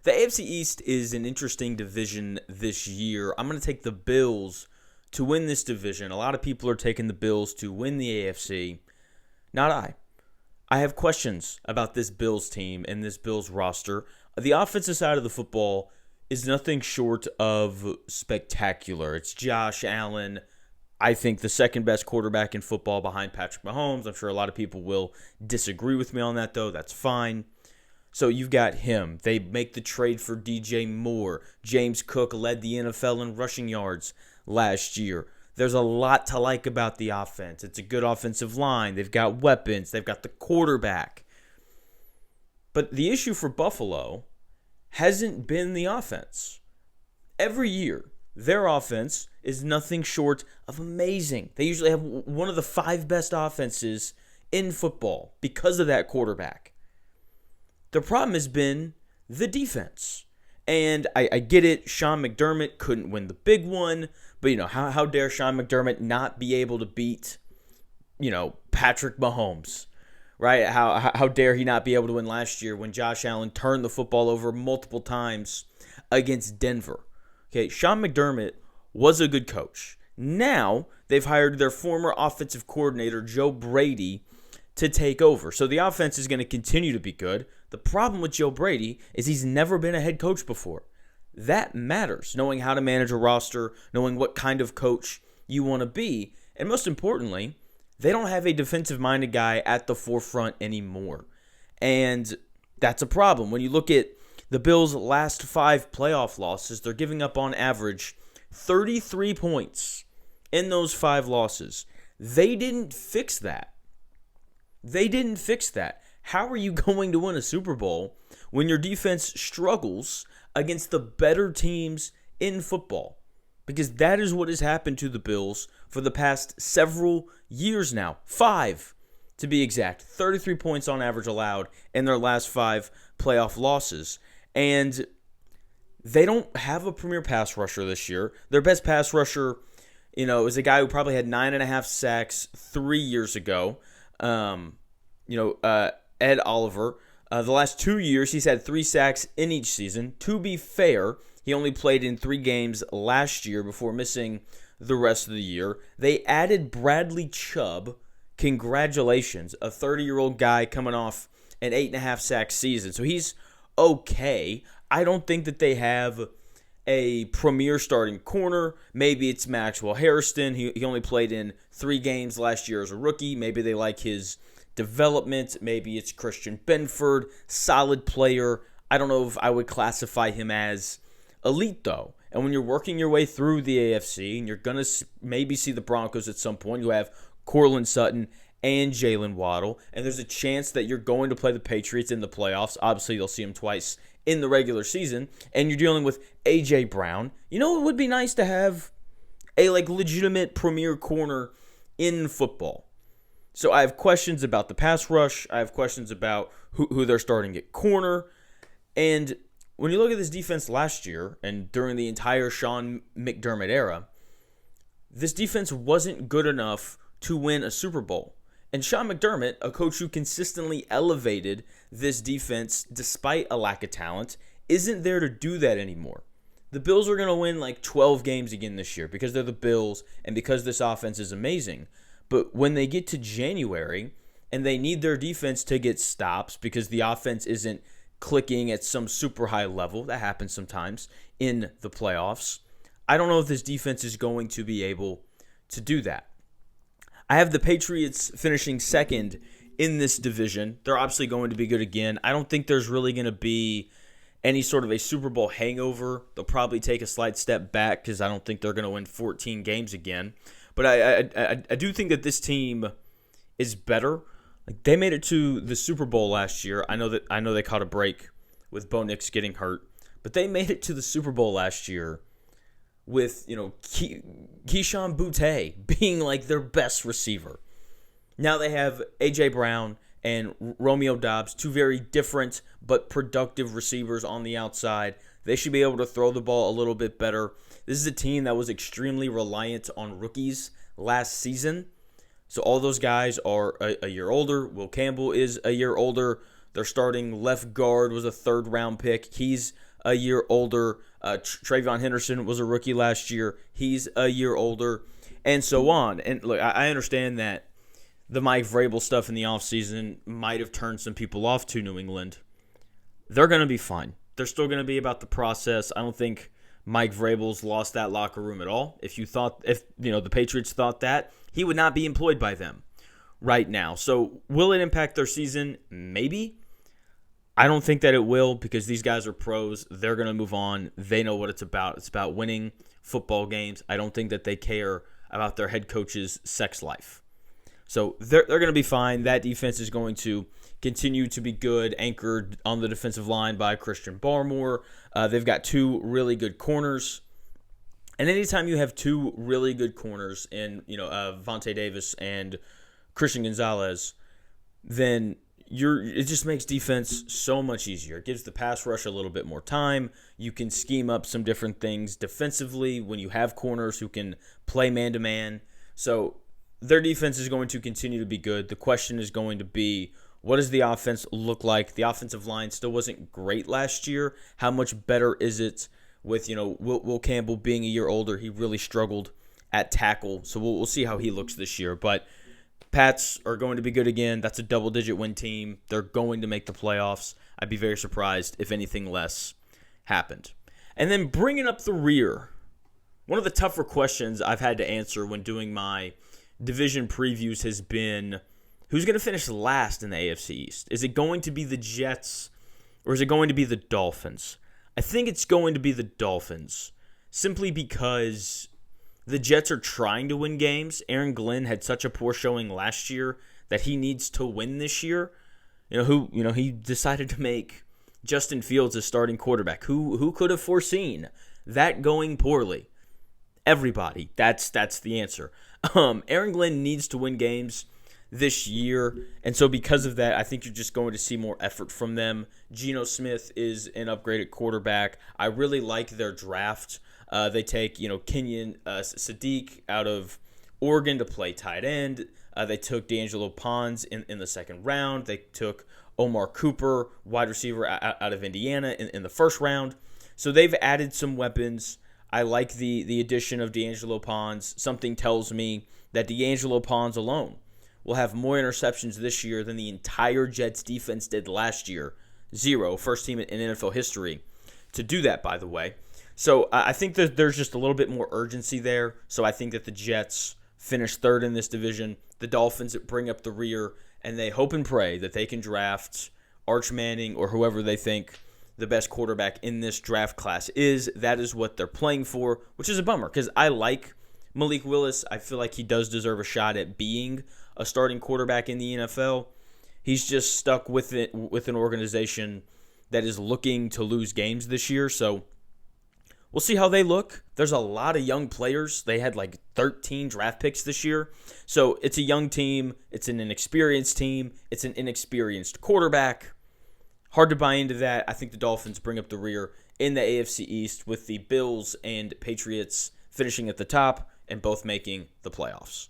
The AFC East is an interesting division this year. I'm going to take the Bills to win this division. A lot of people are taking the Bills to win the AFC. Not I. I have questions about this Bills team and this Bills roster. The offensive side of the football is nothing short of spectacular. It's Josh Allen, I think the second best quarterback in football behind Patrick Mahomes. I'm sure a lot of people will disagree with me on that, though. That's fine. So you've got him. They make the trade for DJ Moore. James Cook led the NFL in rushing yards last year. There's a lot to like about the offense. It's a good offensive line. They've got weapons. They've got the quarterback. But the issue for Buffalo hasn't been the offense. Every year, their offense is nothing short of amazing. They usually have one of the 5 best offenses in football because of that quarterback. The problem has been the defense. And I get it, Sean McDermott couldn't win the big one, but how dare Sean McDermott not be able to beat, Patrick Mahomes, right? How dare he not be able to win last year when Josh Allen turned the football over multiple times against Denver? Okay, Sean McDermott was a good coach. Now they've hired their former offensive coordinator, Joe Brady, to take over. So the offense is going to continue to be good. The problem with Joe Brady is he's never been a head coach before. That matters, knowing how to manage a roster, knowing what kind of coach you want to be. And most importantly, they don't have a defensive-minded guy at the forefront anymore. And that's a problem. When you look at the Bills' last 5 playoff losses, they're giving up on average 33 points in those 5 losses. They didn't fix that. How are you going to win a Super Bowl when your defense struggles against the better teams in football? Because that is what has happened to the Bills for the past several years now. 5, to be exact. 33 points on average allowed in their last 5 playoff losses. And they don't have a premier pass rusher this year. Their best pass rusher, is a guy who probably had 9.5 sacks 3 years ago. Ed Oliver. The last 2 years, he's had 3 sacks in each season. To be fair, he only played in 3 games last year before missing the rest of the year. They added Bradley Chubb. Congratulations. A 30-year-old guy coming off an 8.5 sack season. So he's okay. I don't think that they have a premier starting corner. Maybe it's Maxwell Hairston. He only played in 3 games last year as a rookie. Maybe they like his development. Maybe it's Christian Benford, solid player. I don't know if I would classify him as elite, though. And when you're working your way through the AFC, and you're going to maybe see the Broncos at some point, you have Courtland Sutton and Jalen Waddle, and there's a chance that you're going to play the Patriots in the playoffs. Obviously, you'll see them twice in the regular season, and you're dealing with A.J. Brown. It would be nice to have a legitimate premier corner in football. So I have questions about the pass rush. I have questions about who they're starting at corner. And when you look at this defense last year and during the entire Sean McDermott era, this defense wasn't good enough to win a Super Bowl. And Sean McDermott, a coach who consistently elevated this defense despite a lack of talent, isn't there to do that anymore. The Bills are going to win 12 games again this year because they're the Bills and because this offense is amazing. But when they get to January and they need their defense to get stops because the offense isn't clicking at some super high level, that happens sometimes in the playoffs, I don't know if this defense is going to be able to do that. I have the Patriots finishing second in this division. They're obviously going to be good again. I don't think there's really going to be any sort of a Super Bowl hangover. They'll probably take a slight step back because I don't think they're going to win 14 games again. But I do think that this team is better. They made it to the Super Bowl last year. I know they caught a break with Bo Nix getting hurt, but they made it to the Super Bowl last year with Keyshawn Boutte being their best receiver. Now they have A.J. Brown and Romeo Doubs, 2 very different but productive receivers on the outside. They should be able to throw the ball a little bit better. This is a team that was extremely reliant on rookies last season. So all those guys are a year older. Will Campbell is a year older. Their starting left guard was a 3rd-round pick. He's a year older. Trayvon Henderson was a rookie last year. He's a year older, and so on. And look, I understand that the Mike Vrabel stuff in the offseason might have turned some people off to New England. They're going to be fine. They're still going to be about the process. I don't think Mike Vrabel's lost that locker room at all. If the Patriots thought that, he would not be employed by them right now. So will it impact their season? Maybe. I don't think that it will, because these guys are pros. They're going to move on. They know what it's about. It's about winning football games. I don't think that they care about their head coach's sex life. So they're going to be fine. That defense is going to continue to be good, anchored on the defensive line by Christian Barmore. They've got two really good corners. And anytime you have two really good corners in Vontae Davis and Christian Gonzalez, then it just makes defense so much easier. It gives the pass rush a little bit more time. You can scheme up some different things defensively when you have corners who can play man-to-man. So their defense is going to continue to be good. The question is going to be, what does the offense look like? The offensive line still wasn't great last year. How much better is it with Will Campbell being a year older? He really struggled at tackle. So we'll see how he looks this year. But Pats are going to be good again. That's a double-digit win team. They're going to make the playoffs. I'd be very surprised if anything less happened. And then bringing up the rear, one of the tougher questions I've had to answer when doing my division previews has been, who's going to finish last in the AFC East? Is it going to be the Jets, or is it going to be the Dolphins? I think it's going to be the Dolphins, simply because the Jets are trying to win games. Aaron Glenn had such a poor showing last year that he needs to win this year. He decided to make Justin Fields a starting quarterback. Who could have foreseen that going poorly? Everybody. That's the answer. Aaron Glenn needs to win games this year, and so because of that, I think you're just going to see more effort from them. Geno Smith is an upgraded quarterback. I really like their draft. They take Kenyon Sadiq out of Oregon to play tight end. They took D'Angelo Pons in the second round. They took Omar Cooper, wide receiver out of Indiana, in the first round. So they've added some weapons. I like the addition of D'Angelo Pons. Something tells me that D'Angelo Pons alone will have more interceptions this year than the entire Jets defense did last year. 0, first team in NFL history to do that, by the way. So I think that there's just a little bit more urgency there. So I think that the Jets finish third in this division. The Dolphins bring up the rear, and they hope and pray that they can draft Arch Manning or whoever they think the best quarterback in this draft class is. That is what they're playing for, which is a bummer because I like Malik Willis. I feel like he does deserve a shot at being a starting quarterback in the NFL. He's just stuck with an organization that is looking to lose games this year. So we'll see how they look. There's a lot of young players. They had like 13 draft picks this year. So it's a young team. It's an inexperienced team. It's an inexperienced quarterback. Hard to buy into that. I think the Dolphins bring up the rear in the AFC East with the Bills and Patriots finishing at the top and both making the playoffs.